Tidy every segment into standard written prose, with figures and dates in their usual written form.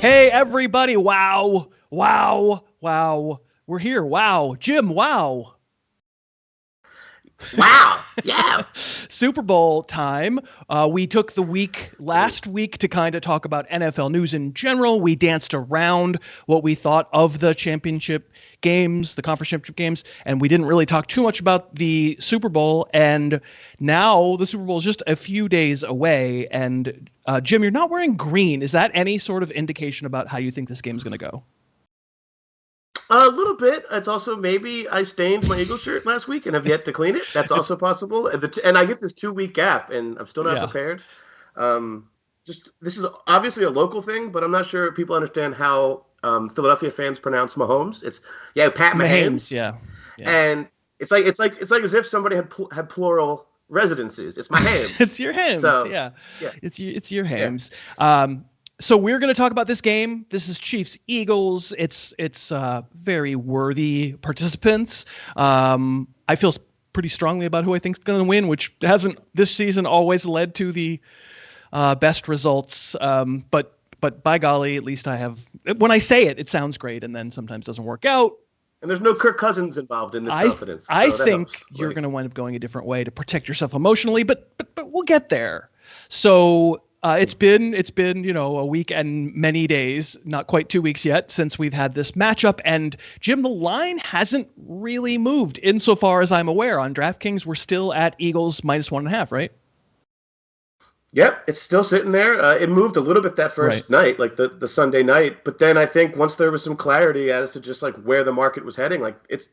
Hey, everybody. Wow. Wow. Wow. We're here. Wow. Jim, wow. Wow. Yeah. Super Bowl time. We took the week last week to kind of talk about NFL news in general. We danced around what we thought of the championship games, the conference championship games, and we didn't really talk too much about the Super Bowl. And now the Super Bowl is just a few days away. And Jim, you're not wearing green. Is that any sort of indication about how you think this game is going to go? A little bit. It's also maybe I stained my Eagles shirt last week and have yet to clean it. That's also possible. And I get this 2-week gap, and I'm still not prepared. Just this is obviously a local thing, but I'm not sure people understand how Philadelphia fans pronounce Mahomes. It's Pat Mahomes. Yeah. And it's like as if somebody had plural residences. It's Mahomes. It's your Hames. So, yeah. It's your Hames. Yeah. So we're going to talk about this game. This is Chiefs Eagles. It's very worthy participants. I feel pretty strongly about who I think is going to win, which hasn't this season always led to the best results. But by golly, at least I have. When I say it, it sounds great, and then sometimes doesn't work out. And there's no Kirk Cousins involved in this confidence. I think you're going to wind up going a different way to protect yourself emotionally, but we'll get there. So. It's been a week and many days, not quite 2 weeks yet, since we've had this matchup. And Jim, the line hasn't really moved insofar as I'm aware. On DraftKings, we're still at Eagles -1.5, right? Yep, it's still sitting there. It moved a little bit that first night, like the Sunday night. But then I think once there was some clarity as to just like where the market was heading, like it's.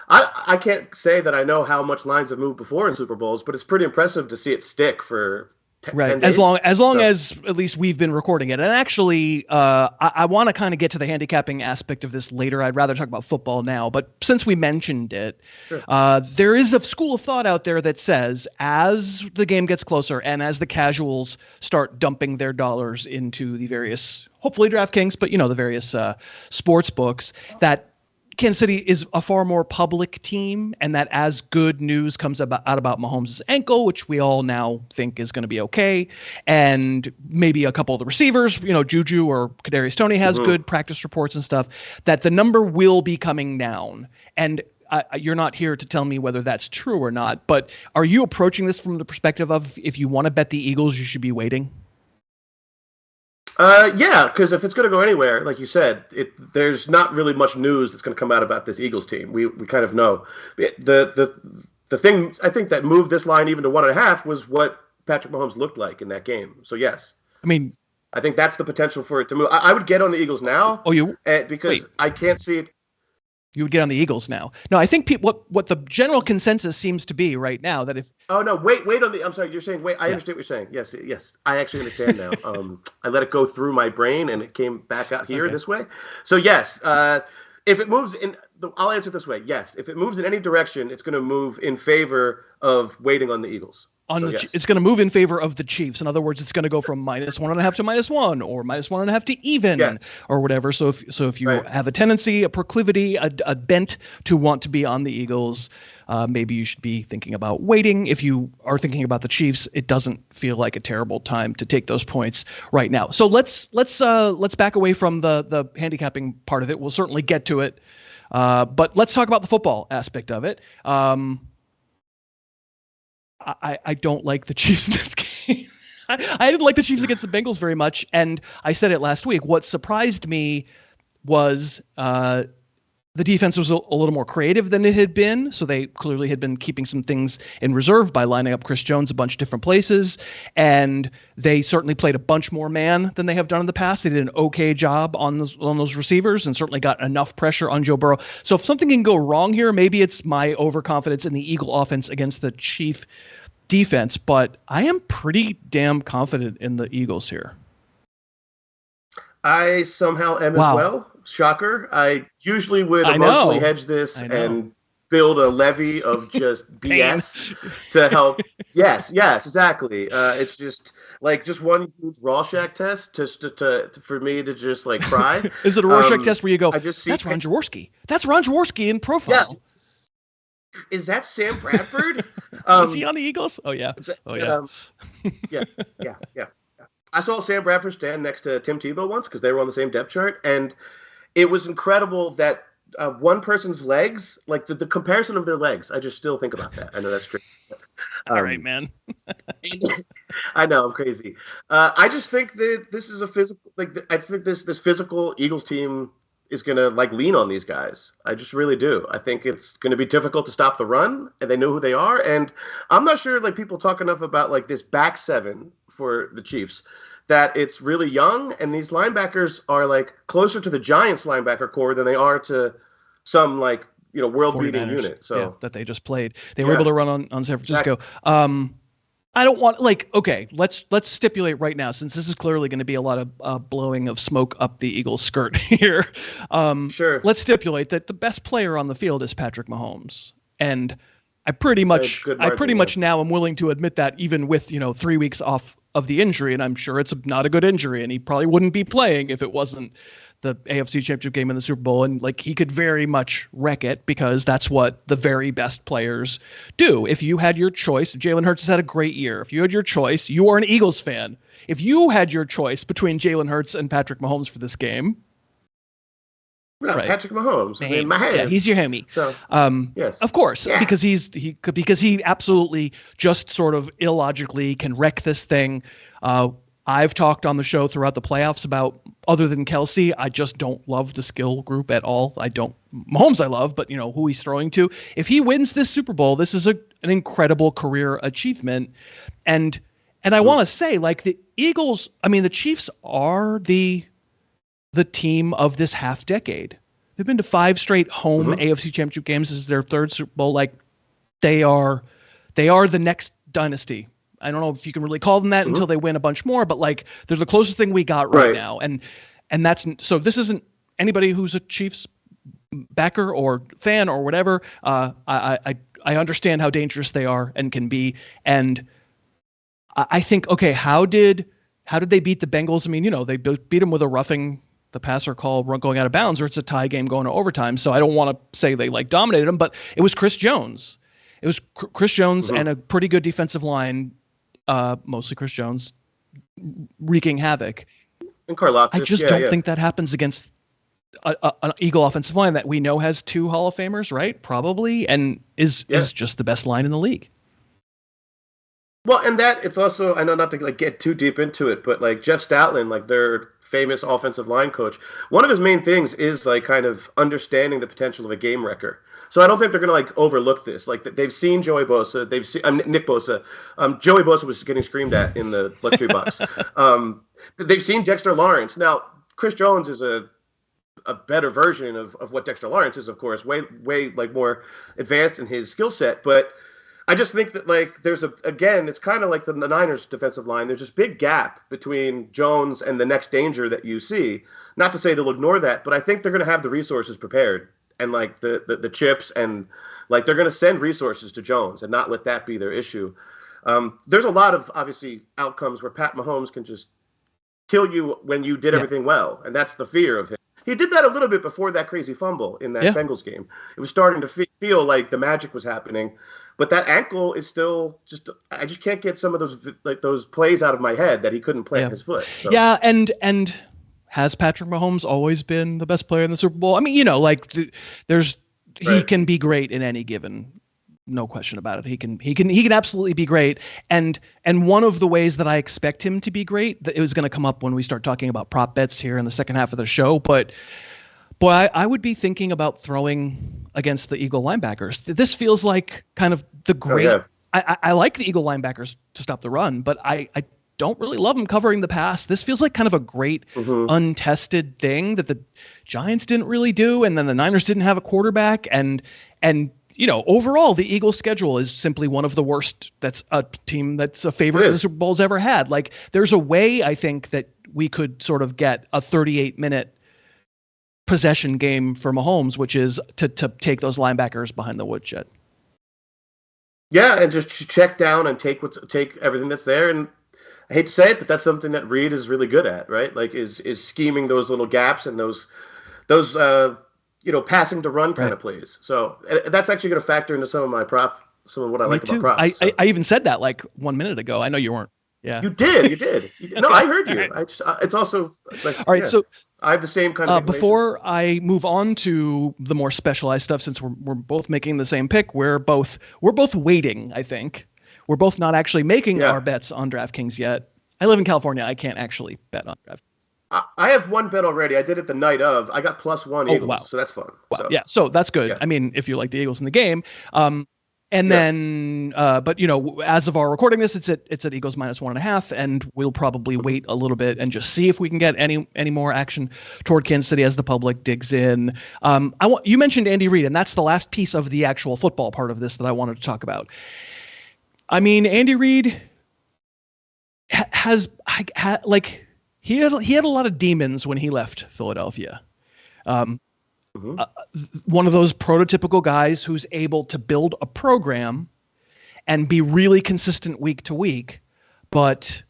I can't say that I know how much lines have moved before in Super Bowls, but it's pretty impressive to see it stick for. Right. As long as at least we've been recording it. And actually, I want to kind of get to the handicapping aspect of this later. I'd rather talk about football now. But since we mentioned it, sure. There is a school of thought out there that says as the game gets closer and as the casuals start dumping their dollars into the various, hopefully DraftKings, but the various sports books, that Kansas City is a far more public team, and that as good news comes out about Mahomes' ankle, which we all now think is going to be okay, and maybe a couple of the receivers, Juju or Kadarius Toney has good practice reports and stuff, that the number will be coming down. And you're not here to tell me whether that's true or not, but are you approaching this from the perspective of if you want to bet the Eagles, you should be waiting? Yeah, because if it's going to go anywhere, like you said, there's not really much news that's going to come out about this Eagles team. We kind of know. The thing I think that moved this line even to 1.5 was what Patrick Mahomes looked like in that game. So yes, I think that's the potential for it to move. I would get on the Eagles now. Oh, you because wait. I can't see it. You would get on the Eagles now. No, I think what the general consensus seems to be right now that if. Oh no! Wait on the. I'm sorry. You're saying wait. I understand what you're saying. Yes. I actually understand now. I let it go through my brain and it came back out here this way. So yes, if it moves in, I'll answer it this way. Yes, if it moves in any direction, it's going to move in favor of waiting on the Eagles. It's going to move in favor of the Chiefs. In other words, it's going to go from -1.5 to -1 or -1.5 to even or whatever. So if you have a tendency, a proclivity, a bent to want to be on the Eagles, maybe you should be thinking about waiting. If you are thinking about the Chiefs, it doesn't feel like a terrible time to take those points right now. So let's back away from the handicapping part of it. We'll certainly get to it, but let's talk about the football aspect of it. I don't like the Chiefs in this game. I didn't like the Chiefs against the Bengals very much, and I said it last week. What surprised me was the defense was a little more creative than it had been, so they clearly had been keeping some things in reserve by lining up Chris Jones a bunch of different places, and they certainly played a bunch more man than they have done in the past. They did an okay job on those receivers and certainly got enough pressure on Joe Burrow. So if something can go wrong here, maybe it's my overconfidence in the Eagle offense against the Chief defense, but I am pretty damn confident in the Eagles here. I somehow am as well. Shocker. I usually would emotionally hedge this and build a levy of just BS to help. Yes, exactly. It's just one huge Rorschach test for me to just like cry. Is it a Rorschach test where you go, that's Ron Jaworski. That's Ron Jaworski in profile. Yeah. Is that Sam Bradford? Is he on the Eagles? Oh yeah. Yeah. I saw Sam Bradford stand next to Tim Tebow once because they were on the same depth chart, and it was incredible that one person's legs, like the comparison of their legs. I just still think about that. I know that's true. All right, man. I know I'm crazy. I just think that this is a physical. I think this physical Eagles team is going to lean on these guys. I just really do. I think it's going to be difficult to stop the run, and they know who they are. And I'm not sure people talk enough about this back seven for the Chiefs, that it's really young, and these linebackers are closer to the Giants linebacker core than they are to some world-beating unit. So that they just played. They were able to run on San Francisco. Exactly. I don't want okay, let's stipulate right now, since this is clearly going to be a lot of blowing of smoke up the Eagles' skirt here. Sure. Let's stipulate that the best player on the field is Patrick Mahomes, and I pretty much now am willing to admit that, even with 3 weeks off of the injury, and I'm sure it's not a good injury, and he probably wouldn't be playing if it wasn't the AFC Championship game in the Super Bowl, and he could very much wreck it, because that's what the very best players do. If you had your choice, Jalen Hurts has had a great year. If you had your choice, you are an Eagles fan. If you had your choice between Jalen Hurts and Patrick Mahomes for this game, right. Patrick Mahomes. I mean, yeah, he's your homie. So, yes, of course, because he absolutely just sort of illogically can wreck this thing. I've talked on the show throughout the playoffs about, other than Kelsey, I just don't love the skill group at all. Mahomes I love, but who he's throwing to. If he wins this Super Bowl, this is an incredible career achievement. And I want to say, the Eagles, the Chiefs are the team of this half decade. They've been to 5 straight home AFC Championship games. This is their 3rd Super Bowl. They are the next dynasty. I don't know if you can really call them that until they win a bunch more, but they're the closest thing we got right now. And that's, so this isn't anybody who's a Chiefs backer or fan or whatever. I understand how dangerous they are and can be. And I think, okay, how did they beat the Bengals? They beat them with a roughing the passer call going out of bounds, or it's a tie game going to overtime. So I don't want to say they dominated them, but it was Chris Jones. It was Chris Jones and a pretty good defensive line. Mostly Chris Jones wreaking havoc. And Karlaftis. I just don't think that happens against an Eagle offensive line that we know has 2 Hall of Famers, right? Probably, and is just the best line in the league. Well, and that it's also, I know not to get too deep into it, but Jeff Stoutland, their famous offensive line coach, one of his main things is kind of understanding the potential of a game wrecker. So I don't think they're going to overlook this. They've seen Joey Bosa, they've seen Nick Bosa. Joey Bosa was getting screamed at in the luxury box. They've seen Dexter Lawrence. Now, Chris Jones is a better version of what Dexter Lawrence is, of course, way more advanced in his skill set. But I just think that there's it's kind of like the Niners defensive line. There's this big gap between Jones and the next danger that you see. Not to say they'll ignore that, but I think they're going to have the resources prepared. And the chips, and they're going to send resources to Jones and not let that be their issue. There's a lot of obviously outcomes where Pat Mahomes can just kill you when you did everything well, and that's the fear of him. He did that a little bit before that crazy fumble in that Bengals game. It was starting to feel like the magic was happening, but that ankle is still just. I just can't get some of those plays out of my head that he couldn't plant his foot. So. Yeah, and. Has Patrick Mahomes always been the best player in the Super Bowl? He can be great in any given, no question about it. He can absolutely be great. And one of the ways that I expect him to be great, that it was going to come up when we start talking about prop bets here in the second half of the show, but boy, I would be thinking about throwing against the Eagle linebackers. This feels like kind of the great. Oh, yeah. I like the Eagle linebackers to stop the run, but I don't really love them covering the pass. This feels like kind of a great untested thing that the Giants didn't really do, and then the Niners didn't have a quarterback, and overall the Eagles' schedule is simply one of the worst. That's a team that's a favorite the Super Bowl's ever had. There's a way I think that we could sort of get a 38-minute possession game for Mahomes, which is to take those linebackers behind the woodshed. Yeah, and just check down and take everything that's there. And I hate to say it, but that's something that Reed is really good at, right? Is scheming those little gaps and those passing to run kind of plays. So that's actually going to factor into some of what I like about props. I even said that 1 minute ago. I know you weren't Yeah. You did. No, I heard you. I just, it's also like, all right. So I have the same kind of before I move on to the more specialized stuff, since we're both making the same pick, we're both waiting. I think we're both not actually making our bets on DraftKings yet. I live in California. I can't actually bet on DraftKings. I have one bet already. I did it the night of. I got +1 Eagles, wow. so that's fun. Wow. So. Yeah, so that's good. Yeah. I mean, if you like the Eagles in the game. And then, but as of our recording this, it's at Eagles -1.5, and we'll probably wait a little bit and just see if we can get any more action toward Kansas City as the public digs in. You mentioned Andy Reid, and that's the last piece of the actual football part of this that I wanted to talk about. I mean, Andy Reid has he had a lot of demons when he left Philadelphia. One of those prototypical guys who's able to build a program and be really consistent week to week, but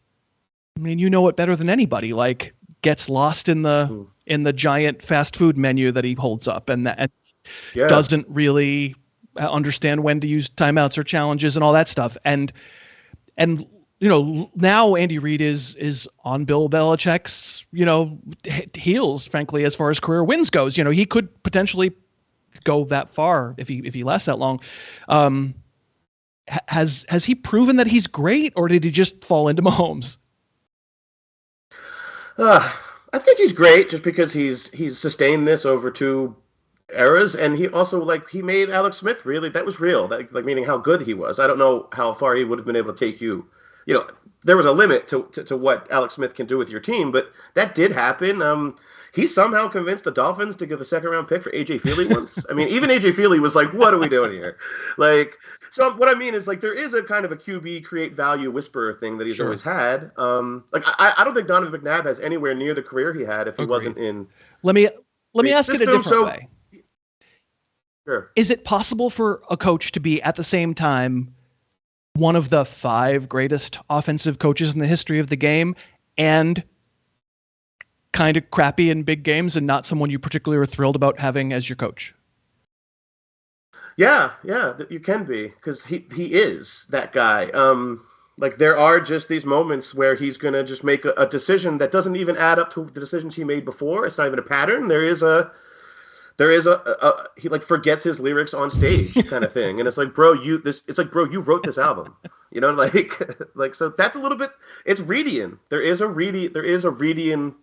I mean, you know it better than anybody. Like, gets lost in the giant fast food menu that he holds up, and doesn't really understand when to use timeouts or challenges and all that stuff. And now Andy Reid is on Bill Belichick's, heels, frankly, as far as career wins goes. He could potentially go that far if he lasts that long. Has he proven that he's great, or did he just fall into Mahomes? I think he's great just because he's sustained this over 2 eras, and he also he made Alex Smith really, that was real. That, meaning how good he was. I don't know how far he would have been able to take you. There was a limit to what Alex Smith can do with your team, but that did happen. He somehow convinced the Dolphins to give a 2nd-round pick for A.J. Feely once. I mean, even A.J. Feely was like, what are we doing here? So what I mean is, there is a kind of a QB create value whisperer thing that he's always had. I don't think Donovan McNabb has anywhere near the career he had if he wasn't in. Let me ask it a different way. Sure. Is it possible for a coach to be at the same time one of the 5 greatest offensive coaches in the history of the game and kind of crappy in big games and not someone you particularly are thrilled about having as your coach? Yeah, you can be, because he is that guy. There are just these moments where he's going to just make a decision that doesn't even add up to the decisions he made before. It's not even a pattern. There is a he forgets his lyrics on stage kind of thing, and it's like, bro, you wrote this album, so that's a little bit. It's Reidian. There is a Reidian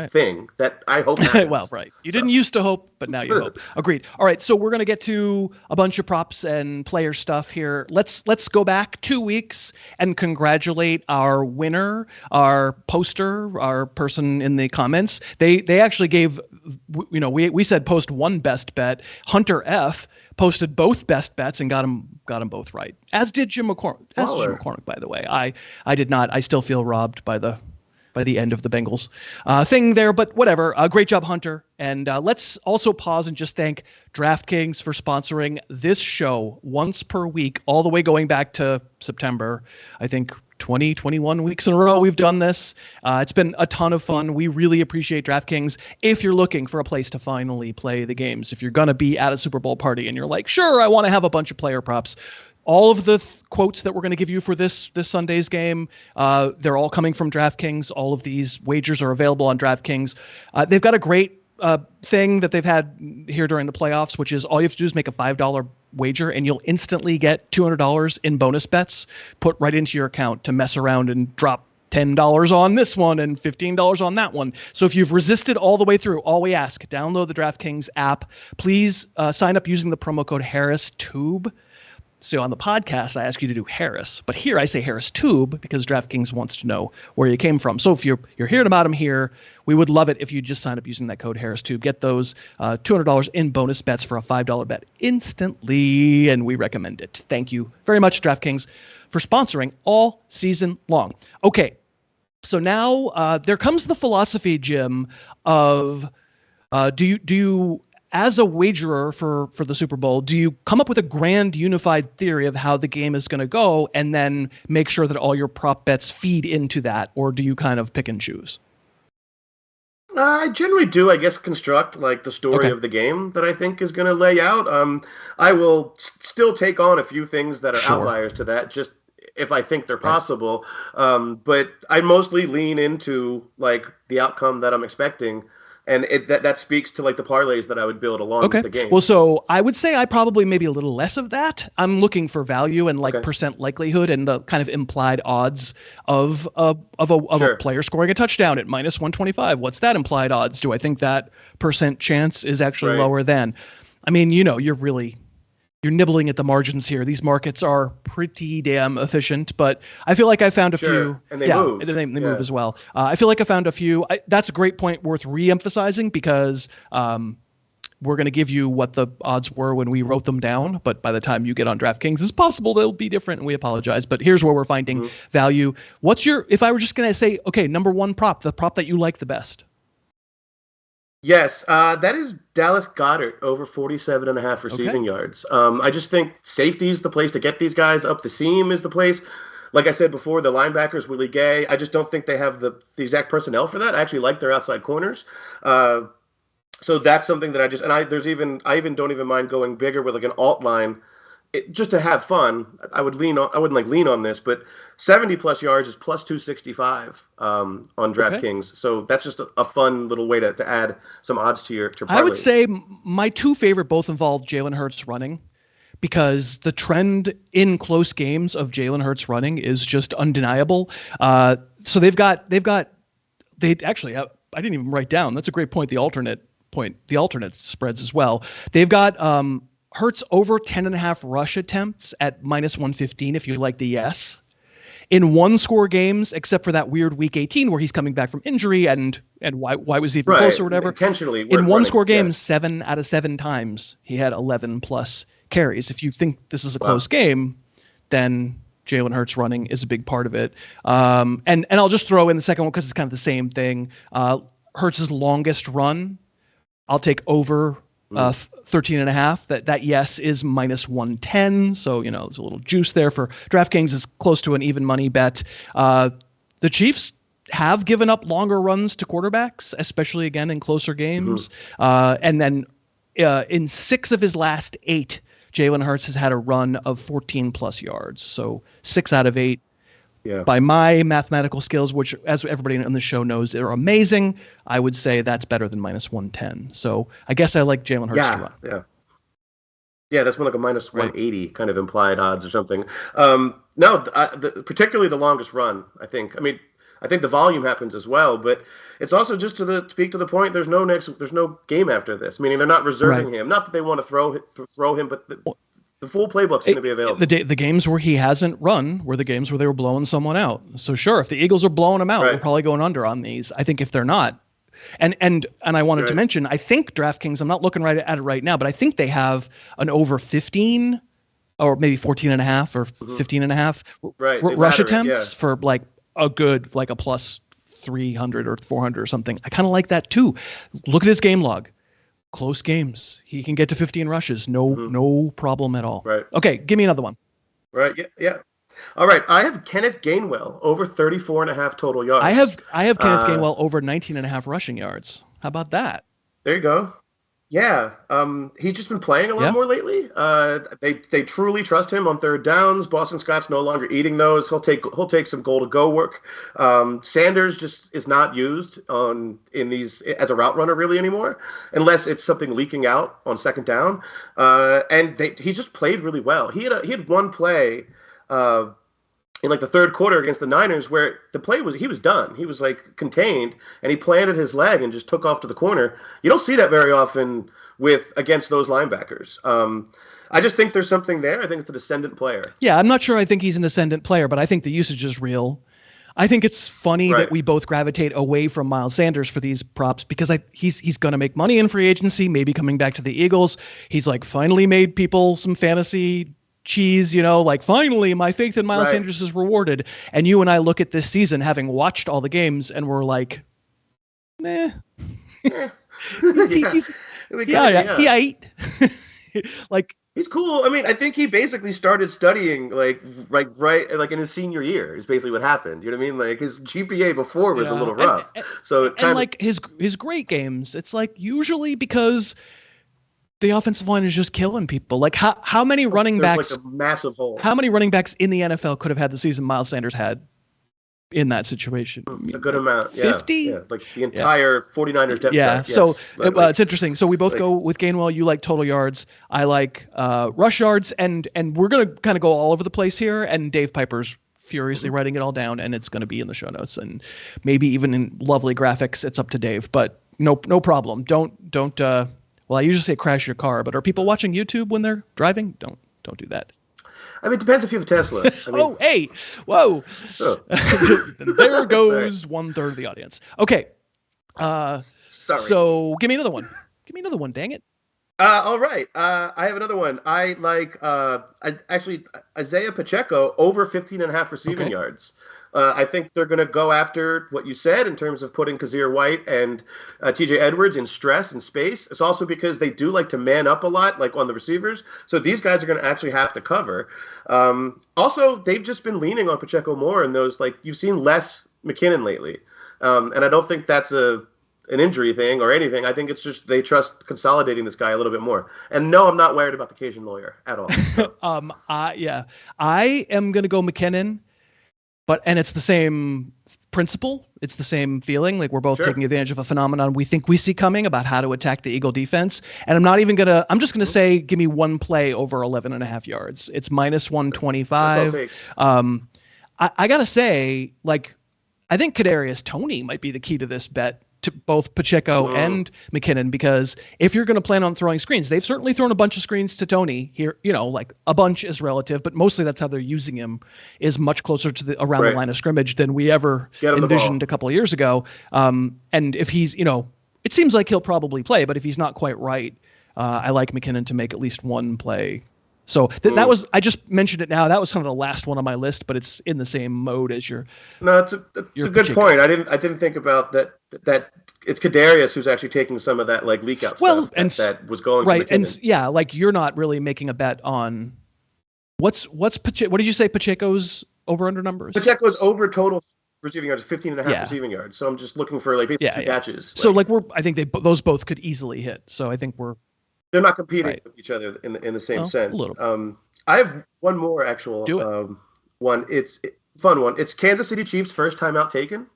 thing that I hope happens. Well, right. You didn't used to hope, but now you hope. Agreed. All right, so we're going to get to a bunch of props and player stuff here. Let's go back 2 weeks and congratulate our winner, our poster, our person in the comments. They actually gave, we said post 1 best bet. Hunter F posted both best bets and got them both right. As did Jim McCormick, by the way. I did not. I still feel robbed by the end of the Bengals thing there, but whatever. Great job, Hunter. And let's also pause and just thank DraftKings for sponsoring this show once per week, all the way going back to September. I think 21 weeks in a row we've done this. It's been a ton of fun. We really appreciate DraftKings. If you're looking for a place to finally play the games, if you're going to be at a Super Bowl party and you're like, sure, I want to have a bunch of player props, all of the quotes that we're going to give you for this Sunday's game, they're all coming from DraftKings. All of these wagers are available on DraftKings. They've got a great thing that they've had here during the playoffs, which is all you have to do is make a $5 wager and you'll instantly get $200 in bonus bets put right into your account to mess around and drop $10 on this one and $15 on that one. So if you've resisted all the way through, all we ask, download the DraftKings app. Please sign up using the promo code HarrisTube. So on the podcast, I ask you to do Harris, but here I say Harris Tube because DraftKings wants to know where you came from. So if you're hearing about them here, we would love it if you just sign up using that code Harris Tube. Get those $200 in bonus bets for a $5 bet instantly, and we recommend it. Thank you very much, DraftKings, for sponsoring all season long. Okay, so now there comes the philosophy, Jim, of do you as a wagerer for the Super Bowl, do you come up with a grand unified theory of how the game is going to go and then make sure that all your prop bets feed into that, or do you kind of pick and choose? I generally do, I guess, construct the story of the game that I think is going to lay out. I will still take on a few things that are outliers to that, just if I think they're possible. But I mostly lean into like the outcome that I'm expecting. And that speaks to like the parlays that I would build along with the game. Well, so I would say I probably maybe a little less of that. I'm looking for value and like percent likelihood and the kind of implied odds of a player scoring a touchdown at minus 125. What's that implied odds? Do I think that percent chance is actually lower than? I mean, you're nibbling at the margins here. These markets are pretty damn efficient, but I feel like I found a few. And they move. And they move as well. I feel like I found a few. That's a great point worth re-emphasizing because we're going to give you what the odds were when we wrote them down, but by the time you get on DraftKings, it's possible they'll be different, and we apologize. But here's where we're finding value. If I were just going to say, okay, number one prop, the prop that you like the best. Yes, that is Dallas Goedert over 47.5 receiving yards. I just think safety is the place to get these guys up the seam is the place. Like I said before, the linebackers, Willie Gay, I just don't think they have the exact personnel for that. I actually like their outside corners. So that's something that I even don't even mind going bigger with like an alt line just to have fun. I wouldn't lean on this, but 70 plus yards is plus 265 on DraftKings. So that's just a fun little way to add some odds to your parlay. I would say my two favorite both involve Jalen Hurts running, because the trend in close games of Jalen Hurts running is just undeniable. So they actually have, I didn't even write down. That's a great point. The alternate spreads as well. They've got Hurts over 10.5 rush attempts at minus 115 if you like the yes. In one-score games, except for that weird Week 18 where he's coming back from injury and why was he even close or whatever. Intentionally. In one-score games, 7 out of 7 times he had 11-plus carries. If you think this is a close game, then Jalen Hurts running is a big part of it. And I'll just throw in the second one because it's kind of the same thing. Hurts' longest run, I'll take over 13.5. That yes is minus 110. So, there's a little juice there for DraftKings. Is close to an even money bet. The Chiefs have given up longer runs to quarterbacks, especially again in closer games. And then in 6 of his last 8, Jalen Hurts has had a run of 14 plus yards. So 6 out of 8. Yeah. By my mathematical skills, which, as everybody on the show knows, are amazing, I would say that's better than minus 110. So I guess I like Jalen Hurts to run. Yeah, that's more like a minus 180 kind of implied odds or something. Particularly the longest run, I think. I think the volume happens as well, but it's also just to speak to the point. There's no game after this. Meaning they're not reserving him. Not that they want to throw him, but the full playbook's going to be available. The games where he hasn't run were the games where they were blowing someone out. So sure, if the Eagles are blowing him out, we're probably going under on these. I think if they're not, and I wanted to mention, I think DraftKings, I'm not looking right at it right now, but I think they have an over 15 or maybe 14.5 or 15.5 rush attempts for like a good, like a plus 300 or 400 or something. I kind of like that too. Look at his game log. Close games. He can get to 15 rushes. No problem at all. Right. Okay, give me another one. Right. Yeah. All right. I have Kenneth Gainwell over 34.5 total yards. I have Kenneth Gainwell over 19.5 rushing yards. How about that? There you go. Yeah. He's just been playing a lot more lately. They truly trust him on third downs. Boston Scott's no longer eating those. He'll take some goal to go work. Sanders just is not used in these as a route runner really anymore, unless it's something leaking out on second down. And he just played really well. He had one play in like the third quarter against the Niners where he was done. He was like contained and he planted his leg and just took off to the corner. You don't see that very often against those linebackers. I just think there's something there. I think it's a descendant player. Yeah, I'm not sure I think he's an ascendant player, but I think the usage is real. I think it's funny that we both gravitate away from Miles Sanders for these props because he's going to make money in free agency, maybe coming back to the Eagles. He's like finally made people some fantasy cheese, like finally my faith in Miles Sanders is rewarded. And you and I look at this season having watched all the games and we're like, meh. He ate. Like, he's cool. I think he basically started studying like in his senior year is basically what happened. You know what I mean? Like his GPA before was a little rough. His great games, it's like usually because the offensive line is just killing people. Like how many running backs? Like a massive hole. How many running backs in the NFL could have had the season Miles Sanders had in that situation? A good amount. 50? Yeah. Like the entire 49ers depth chart. So it's interesting. So we both go with Gainwell. You like total yards. I like rush yards. And we're going to kind of go all over the place here. And Dave Piper's furiously writing it all down. And it's going to be in the show notes. And maybe even in lovely graphics. It's up to Dave. But no problem. Don't well, I usually say crash your car. But are people watching YouTube when they're driving? Don't do that. I mean, it depends if you have a Tesla. I mean, oh, hey, whoa. There goes 1/3 of the audience. Okay. Sorry. So give me another one. Dang it. All right. I have another one. I like actually Isaiah Pacheco over 15.5 receiving yards. I think they're going to go after what you said in terms of putting Kazir White and TJ Edwards in stress and space. It's also because they do like to man up a lot, like on the receivers. So these guys are going to actually have to cover. Also, they've just been leaning on Pacheco more in those, like you've seen less McKinnon lately. And I don't think that's an injury thing or anything. I think it's just they trust consolidating this guy a little bit more. And no, I'm not worried about the Cajun lawyer at all. So. I am going to go McKinnon. And it's the same principle. It's the same feeling. Like we're both taking advantage of a phenomenon we think we see coming about how to attack the Eagle defense. And I'm just going to say, give me one play over 11.5 yards. It's minus 125. I got to say, like, I think Kadarius Toney might be the key to this bet to both Pacheco and McKinnon, because if you're going to plan on throwing screens, they've certainly thrown a bunch of screens to Toney here. Like a bunch is relative, but mostly that's how they're using him, is much closer to the around the line of scrimmage than we ever envisioned a couple of years ago. And if he's, it seems like he'll probably play, but if he's not quite right, I like McKinnon to make at least one play. So that was, I just mentioned it now. That was kind of the last one on my list, but it's in the same mode as your. No, it's a good point. I didn't think about that it's Kadarius who's actually taking some of that like leak out stuff that was going right. And like you're not really making a bet on what's Pacheco. What did you say Pacheco's over under numbers? Pacheco's over total receiving yards, 15.5 receiving yards. So I'm just looking for like basically two catches. So I think those both could easily hit. So I think they're not competing with each other in the same sense. I have one more actual one. It's a fun one. It's Kansas City Chiefs first timeout taken.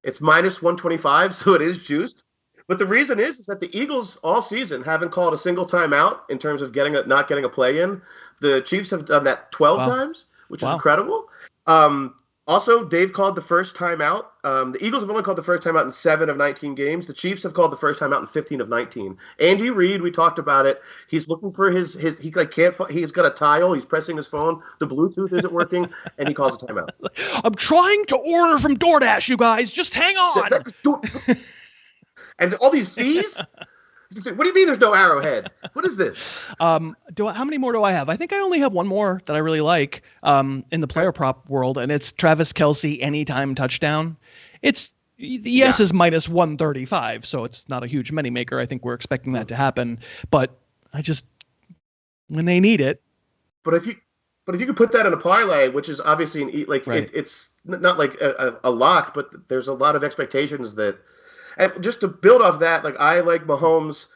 It's minus 125, so it is juiced. But the reason is that the Eagles all season haven't called a single timeout in terms of not getting a play in. The Chiefs have done that 12 times, which is incredible. Also, they've called the first timeout. The Eagles have only called the first timeout in 7 of 19 games. The Chiefs have called the first timeout in 15 of 19. Andy Reid, we talked about it. He's looking for he's got a tile. He's pressing his phone. The Bluetooth isn't working, and he calls a timeout. I'm trying to order from DoorDash, you guys. Just hang on. And all these fees? What do you mean there's no arrowhead? What is this? How many more do I have? I think I only have one more that I really like in the player prop world, and it's Travis Kelce anytime touchdown. It's is minus 135, so it's not a huge money maker. I think we're expecting that to happen, but I just when they need it. But if you could put that in a parlay, which is obviously it's not like a lock, but there's a lot of expectations that. And just to build off that, like I like Mahomes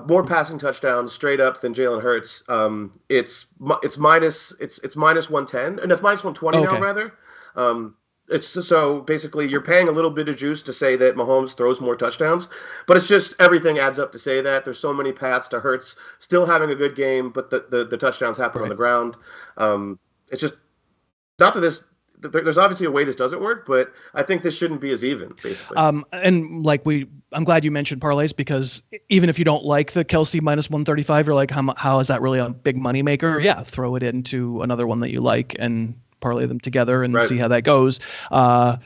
more passing touchdowns straight up than Jalen Hurts. It's minus 110, and it's minus 120 now rather. It's so basically you're paying a little bit of juice to say that Mahomes throws more touchdowns, but it's just everything adds up to say that there's so many paths to Hurts still having a good game, but the touchdowns happen on the ground. It's just not that this. There's obviously a way this doesn't work, but I think this shouldn't be as even, basically. And I'm glad you mentioned parlays, because even if you don't like the Kelce minus 135, you're like, how is that really a big money maker? Yeah, throw it into another one that you like and parlay them together and see how that goes. The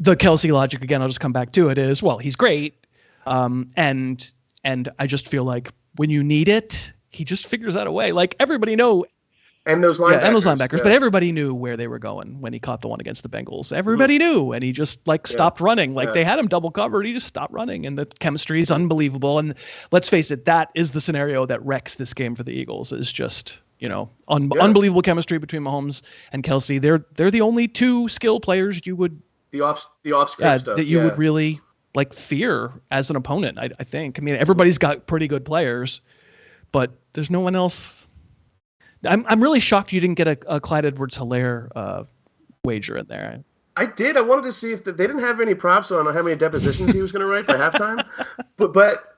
Kelce logic, again, I'll just come back to it, is, well, he's great. And I just feel like when you need it, he just figures out a way. Like everybody knows. And those linebackers. But everybody knew where they were going when he caught the one against the Bengals. Everybody knew, and he just stopped running. They had him double covered. He just stopped running, and the chemistry is unbelievable. And let's face it, that is the scenario that wrecks this game for the Eagles. Is just unbelievable chemistry between Mahomes and Kelce. They're the only two skill players you would the off script stuff that you would really fear as an opponent. I think. I mean, everybody's got pretty good players. but there's no one else. I'm really shocked you didn't get a Clyde Edwards-Helaire wager in there. I did. I wanted to see if they didn't have any props on how many depositions he was going to write by halftime, but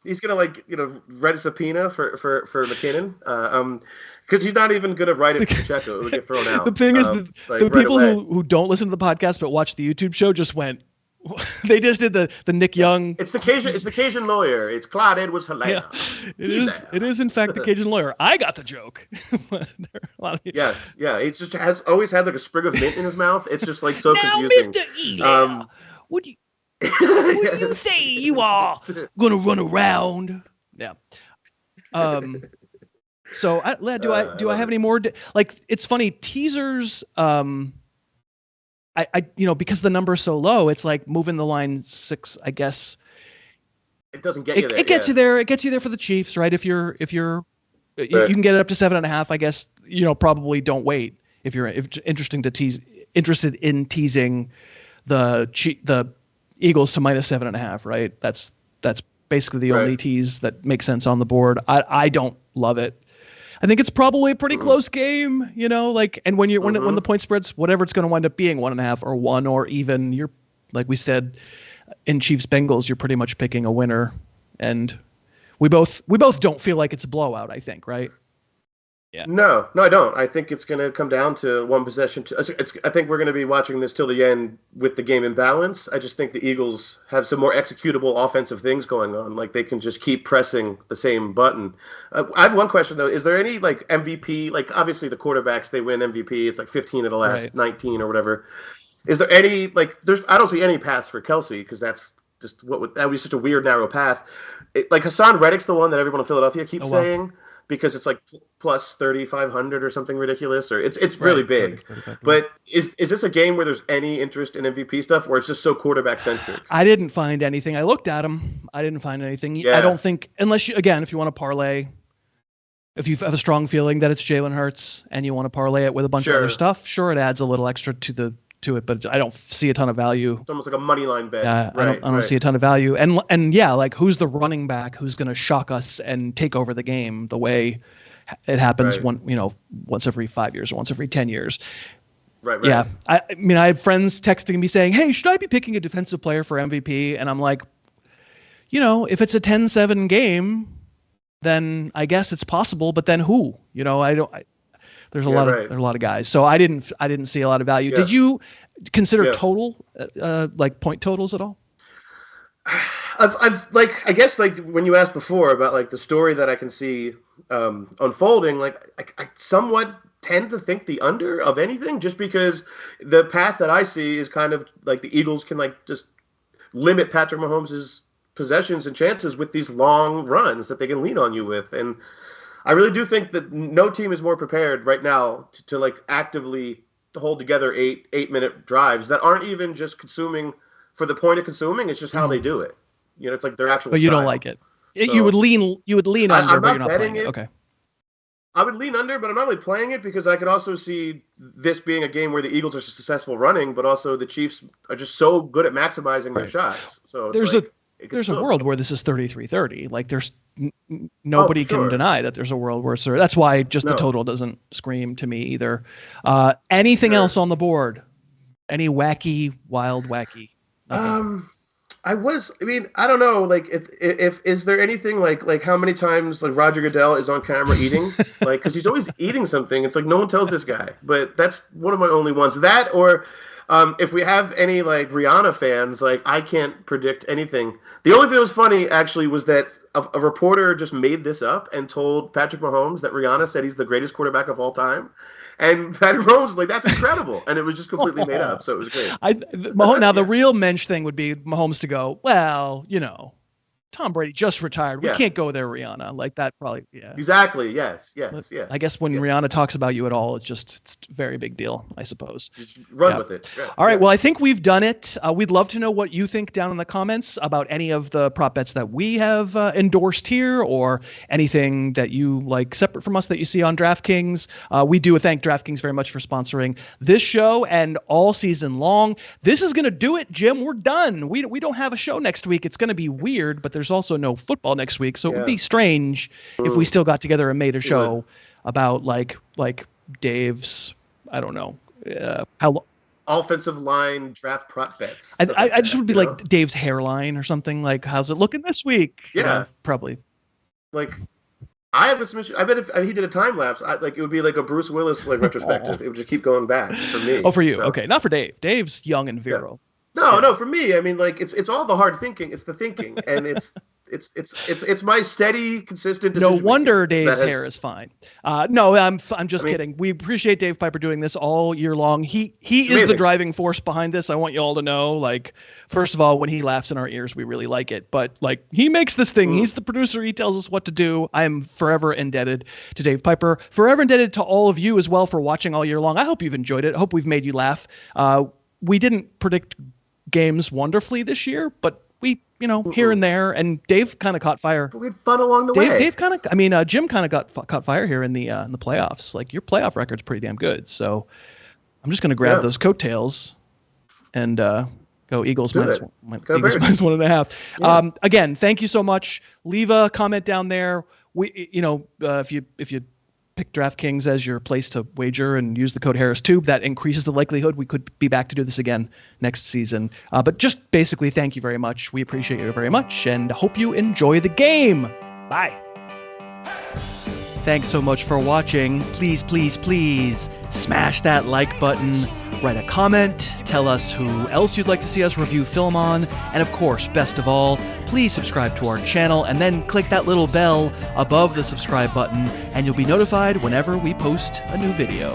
he's going to write a subpoena for McKinnon because he's not even going to write it for Pacheco. It would get thrown out. The thing is, the people who don't listen to the podcast but watch the YouTube show just went. They just did the Nick Young. It's the Cajun lawyer. It's Clyde Edwards-Helaire. Yeah, it is in fact the Cajun lawyer. I got the joke. Yes, yeah. It just always has like a sprig of mint in his mouth. It's just like so now, confusing. Mr. Elaire, what do you say you are gonna run around? Yeah. So, do I have any more? It's funny teasers. I because the number's so low, it's like moving the line 6, I guess. It doesn't get you there. It gets you there. It gets you there for the Chiefs, right? If you're you can get it up to 7.5, I guess. Probably don't wait if interested in teasing the Eagles to minus 7.5, right? That's basically the only tease that makes sense on the board. I don't love it. I think it's probably a pretty close game, and when the point spreads, whatever it's going to wind up being, 1.5 or 1, or even you're, like we said, in Chiefs Bengals, you're pretty much picking a winner, and we both don't feel like it's a blowout. I think, right? Yeah. No, I don't. I think it's going to come down to one possession. I think we're going to be watching this till the end with the game in balance. I just think the Eagles have some more executable offensive things going on. Like they can just keep pressing the same button. I have one question though. Is there any like MVP? Like obviously the quarterbacks, they win MVP. It's like 15 of the last 19 or whatever. Is there any I don't see any paths for Kelsey because that's just that would be such a weird narrow path. Like Hassan Reddick's the one that everyone in Philadelphia keeps saying. Because it's like plus 3,500 or something ridiculous, or it's really big. But is this a game where there's any interest in MVP stuff, or it's just so quarterback centric? I didn't find anything. I looked at them. I didn't find anything. Yeah. I don't think, unless you, again, if you want to parlay, if you have a strong feeling that it's Jalen Hurts and you want to parlay it with a bunch of other stuff, sure, it adds a little extra to it, but I don't see a ton of value. It's almost like a money line bet. I don't see a ton of value. And yeah, like who's the running back who's going to shock us and take over the game the way it happens once every 5 years or once every 10 years. Right. Yeah. I mean, I have friends texting me saying, "Hey, should I be picking a defensive player for MVP?" And I'm like, if it's a 10-7 game, then I guess it's possible, but then who? There's a lot of guys. So I didn't see a lot of value. Yeah. Did you consider total like point totals at all? I've I guess when you asked before about the story that I can see unfolding, I somewhat tend to think the under of anything, just because the path that I see is kind of the Eagles can just limit Patrick Mahomes' possessions and chances with these long runs that they can lean on you with. And I really do think that no team is more prepared right now to actively hold together 8-minute drives that aren't even just consuming for the point of consuming. It's just how they do it. It's like their actual. But you don't like it. You would lean under, but you're not playing it. Okay. I would lean under, but I'm not really playing it because I could also see this being a game where the Eagles are successful running, but also the Chiefs are just so good at maximizing their shots. So there's a world where this is 33-30. Like there's nobody can deny that there's a world where that's why just the total doesn't scream to me either. Anything else on the board? Any wild wacky? Nothing. I don't know. If is there anything like how many times Roger Goodell is on camera eating? Because he's always eating something. It's no one tells this guy. But that's one of my only ones. That or if we have any Rihanna fans, I can't predict anything. The only thing that was funny actually was that a reporter just made this up and told Patrick Mahomes that Rihanna said he's the greatest quarterback of all time. And Patrick Mahomes was like, "That's incredible," and it was just completely made up. So it was great. Now the real mensch thing would be Mahomes to go, "Well, Tom Brady just retired. We can't go there, Rihanna." Like that probably, yeah. Exactly. Yes. I guess when Rihanna talks about you at all, it's a very big deal, I suppose. Just run with it. Yeah. All right. Well, I think we've done it. We'd love to know what you think down in the comments about any of the prop bets that we have endorsed here, or anything that you like separate from us that you see on DraftKings. We do thank DraftKings very much for sponsoring this show and all season long. This is going to do it, Jim. We're done. We don't have a show next week. It's going to be weird, but there's there's also no football next week, so it would be strange if we still got together and made a show about like Dave's, I don't know, how offensive line draft prop bets. I just would be like Dave's hairline or something. Like, how's it looking this week? Yeah, you know, probably. Like, I have a submission. I bet if he did a time lapse, it would be like a Bruce Willis retrospective. It would just keep going back for me. Oh, for you? So. Okay, not for Dave. Dave's young and virile. Yeah. No, for me. I mean, like it's all the hard thinking. It's the thinking, and it's my steady, consistent. No wonder Dave's hair is fine. No, I'm just kidding. We appreciate Dave Pyper doing this all year long. He is the driving force behind this. I want you all to know. Like, first of all, when he laughs in our ears, we really like it. But like, he makes this thing. He's the producer. He tells us what to do. I am forever indebted to Dave Pyper. Forever indebted to all of you as well for watching all year long. I hope you've enjoyed it. I hope we've made you laugh. We didn't predict games wonderfully this year, but we, here and there, and Dave kind of caught fire. But we had fun along the way. Dave kind of, Jim kind of caught fire here in the playoffs. Like, your playoff record's pretty damn good. So I'm just going to grab those coattails and go Eagles minus 1.5. Yeah. Again, thank you so much. Leave a comment down there. If you pick DraftKings as your place to wager and use the code HarrisTube, that increases the likelihood we could be back to do this again next season. But just basically, thank you very much. We appreciate you very much and hope you enjoy the game. Bye. Thanks so much for watching. Please, please, please smash that like button, write a comment, tell us who else you'd like to see us review film on, and of course, best of all, please subscribe to our channel and then click that little bell above the subscribe button and you'll be notified whenever we post a new video.